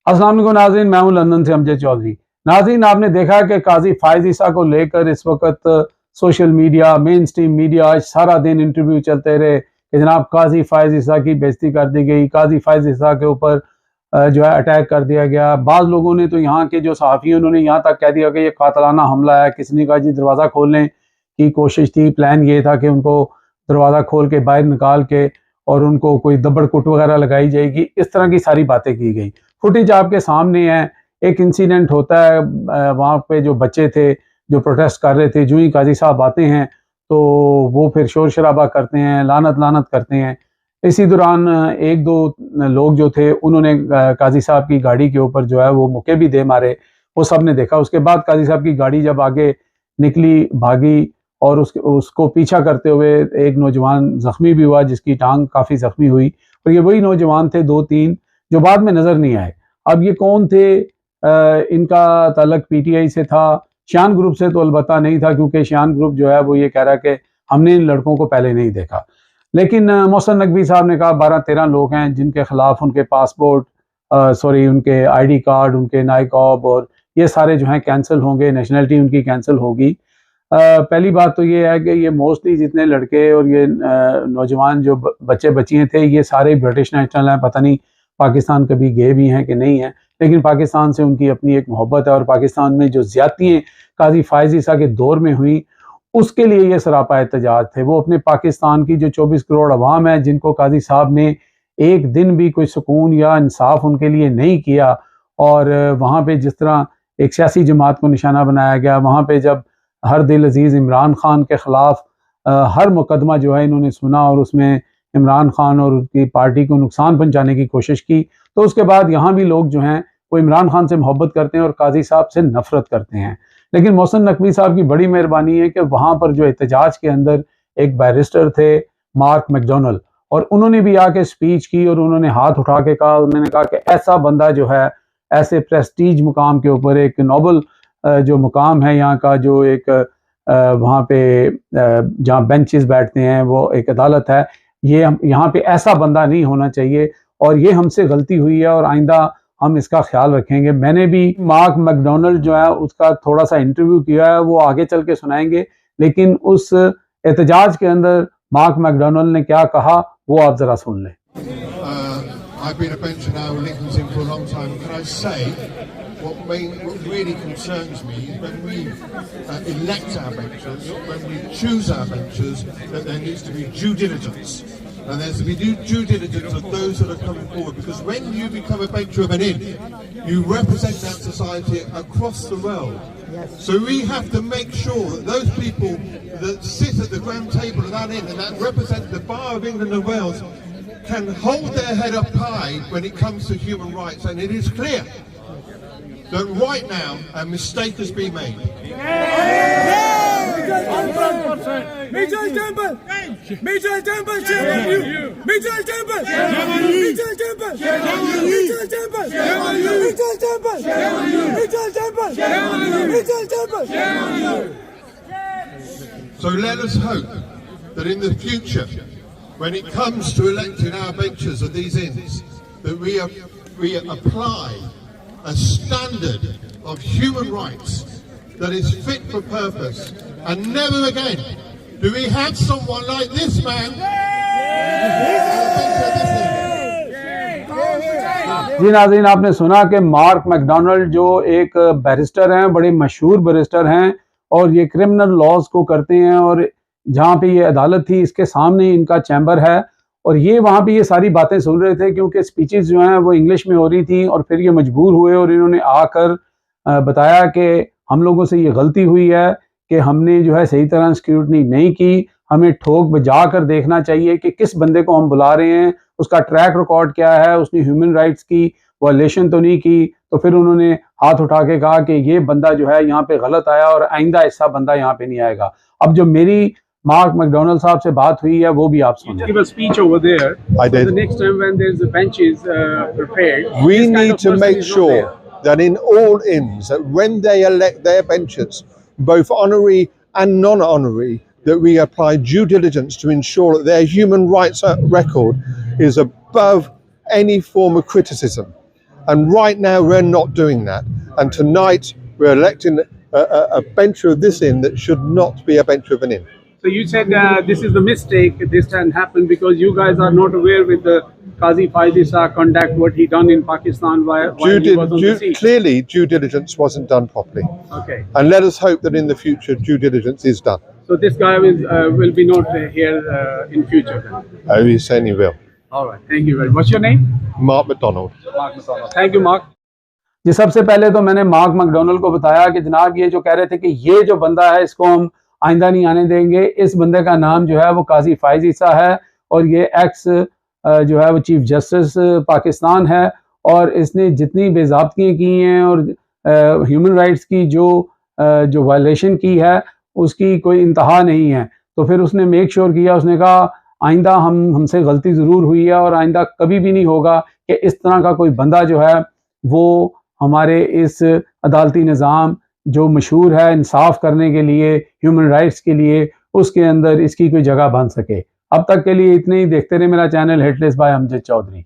अस्सलाम वालेकुम नाज़रीन, मैं हूं लंदन से अमजद चौधरी। नाज़रीन, आपने देखा कि काजी फायज ईसा को लेकर इस वक्त social media, main stream media आज सारा दिन इंटरव्यू चलते रहे कि जनाब काजी फायज ईसा की बेइज्जती कर दी गई, काजी फायज ईसा के ऊपर जो है अटैक कर दिया गया। बाज़ लोगों ने तो यहाँ के जो सहाफ़ी उन्होंने यहाँ तक कह दिया कि ये कातलाना हमला है, किसी ने कहा जी दरवाज़ा खोलने की कोशिश थी, प्लान ये था कि उनको दरवाज़ा खोल के बाहर निकाल के और उनको कोई दबड़ कुट वगैरह लगाई जाएगी, इस तरह की सारी बातें की गई। फुटेज आपके सामने है। एक इंसिडेंट होता है, वहाँ पे जो बच्चे थे जो प्रोटेस्ट कर रहे थे, जो ही काजी साहब आते हैं तो वो फिर शोर शराबा करते हैं, लानत करते हैं। इसी दौरान एक दो लोग जो थे उन्होंने काजी साहब की गाड़ी के ऊपर जो है वो मुक्के भी दे मारे, वो सब ने देखा। उसके बाद काजी साहब की गाड़ी जब आगे निकली, भागी और उसको पीछा करते हुए एक नौजवान जख्मी भी हुआ, जिसकी टांग काफ़ी जख्मी हुई। और ये वही नौजवान थे दो तीन जो बाद में नजर नहीं आए। अब ये कौन थे? इनका ताल्लुक पीटीआई से था, शान ग्रुप से तो अलबत्ता नहीं था, क्योंकि शान ग्रुप जो है वो ये कह रहा है कि हमने इन लड़कों को पहले नहीं देखा। लेकिन महसन नकवी साहब ने कहा 12-13 लोग हैं जिनके खिलाफ उनके पासपोर्ट उनके आईडी कार्ड, उनके नायकॉब और ये सारे जो हैं कैंसिल होंगे, नेशनलटी उनकी कैंसिल होगी। पहली बात तो ये है कि ये मोस्टली जितने लड़के और ये नौजवान जो बच्चे बच्चियाँ थे, ये सारे ब्रिटिश नेशनल हैं। पता नहीं पाकिस्तान कभी गए भी हैं कि नहीं है, लेकिन पाकिस्तान से उनकी अपनी एक मोहब्बत है। और पाकिस्तान में जो ज़्यादतियाँ काजी फायज ईसा के दौर में हुई, उसके लिए ये सरापा एहतजाज थे। वो अपने पाकिस्तान की जो 24 करोड़ अवाम है, जिनको काजी साहब ने एक दिन भी कोई सुकून या इंसाफ उनके लिए नहीं किया, और वहाँ पे जिस तरह एक सियासी जमात को निशाना बनाया गया, वहाँ पे जब हर दिल अजीज़ इमरान खान के ख़िलाफ़ हर मुकदमा जो है इन्होंने सुना और उसमें इमरान खान और उसकी पार्टी को नुकसान पहुंचाने की कोशिश की, तो उसके बाद यहाँ भी लोग जो हैं वो इमरान खान से मोहब्बत करते हैं और काजी साहब से नफरत करते हैं। लेकिन महसन नकवी साहब की बड़ी मेहरबानी है कि वहाँ पर जो एहतजाज के अंदर एक बैरिस्टर थे मार्क मैकडोनल, और उन्होंने भी आके स्पीच की और उन्होंने हाथ उठा के कहा, उन्होंने कहा कि ऐसा बंदा जो है ऐसे प्रेस्टीज मुकाम के ऊपर, एक नोबल जो मुकाम है यहाँ का, जो एक वहाँ पे जहाँ बेंचेस बैठते हैं वो एक अदालत है, ये यहाँ पे ऐसा बंदा नहीं होना चाहिए और ये हमसे गलती हुई है और आइंदा हम इसका ख्याल रखेंगे। मैंने भी मार्क मैकडोनल जो है उसका थोड़ा सा इंटरव्यू किया है, वो आगे चल के सुनाएंगे। लेकिन उस एहतजाज के अंदर मार्क मैकडोनल ने क्या कहा वो आप जरा सुन लें। I've been a pensioner with Lincoln's for a long time. Can I say what really concerns me is when we elect our benchers, when we choose our benchers, that there needs to be due diligence. And there's to be due diligence of those that are coming forward. Because when you become a bencher of an inn, you represent that society across the world. So we have to make sure that those people that sit at the grand table of that inn and that represent the Bar of England and Wales can hold their head up high when it comes to human rights. And it is clear that right now a mistake has been made. Mitchell Temple! Mitchell Temple! Shame on you! Mitchell Temple! Shame on you! Mitchell Temple! Shame on you! Mitchell Temple! Shame on you! Mitchell Temple! Shame on you! Mitchell Temple! Shame on you! Mitchell Temple! Shame on you! So let us hope that in the future, when it comes to electing our benchers of these inns, that we apply a standard of human rights that is fit for purpose, and never again do we have someone like this man. जी नाज़रीन, आपने सुना कि mark McDonnell जो एक barrister हैं, बड़े मशहूर barrister हैं और ये क्रिमिनल लॉज को करते हैं, और जहाँ पे ये अदालत थी इसके सामने इनका चैम्बर है, और ये वहाँ पे ये सारी बातें सुन रहे थे क्योंकि स्पीचेस जो हैं वो इंग्लिश में हो रही थी। और फिर ये मजबूर हुए और इन्होंने आकर बताया कि हम लोगों से ये गलती हुई है कि हमने जो है सही तरह स्क्रूटनी नहीं की, हमें ठोक बजा कर देखना चाहिए कि किस बंदे को हम बुला रहे हैं, उसका ट्रैक रिकॉर्ड क्या है, उसने ह्यूमन राइट्स की वायलेशन तो नहीं की। तो फिर उन्होंने हाथ उठा के कहा कि ये बंदा जो है यहाँ पे गलत आया और आइंदा ऐसा बंदा यहाँ पे नहीं आएगा। अब जो मेरी मार्क मैकडोनल साहब से बात हुई है वो भी आप सुनिए। Give a speech over there. I did. The next time when there's the benches prepared, We need to make sure that in all inns, that when they elect their benchers, both honorary and non-honorary, that we apply due diligence to ensure that their human rights record is above any form of criticism. And right now we're not doing that. And tonight we're electing a bencher of this inn that should not be a bencher of an inn. So you said this is the mistake this time happened because you guys are not aware with the Qazi Faizisa conduct, what he done in Pakistan while he was on the sea. Clearly due diligence wasn't done properly. Okay. And let us hope that in the future due diligence is done. So this guy will be not here in future then. Oh, he certainly will. All right. Thank you very much. What's your name? Mark McDonald. Mark McDonald. Thank you, Mark. जी सबसे पहले तो मैंने mark McDonald को बताया कि जनाब ये जो कह रहे थे कि ये जो बंदा है इसको हम आइंदा नहीं आने देंगे, इस बंदे का नाम जो है वो काजी फाइज़ है और ये एक्स जो है वो चीफ जस्टिस पाकिस्तान है और इसने जितनी बेज़ाब्तियाँ की हैं और ह्यूमन राइट्स की जो वायलेशन की है उसकी कोई इंतहा नहीं है। तो फिर उसने मेक श्योर किया, उसने कहा आइंदा हमसे गलती ज़रूर हुई है और आइंदा कभी भी नहीं होगा कि इस तरह का कोई बंदा जो है वो हमारे इस अदालती निज़ाम जो मशहूर है इंसाफ करने के लिए, ह्यूमन राइट्स के लिए, उसके अंदर इसकी कोई जगह बन सके। अब तक के लिए इतने ही। देखते रहे मेरा channel hitlist by Amjad Chaudhary.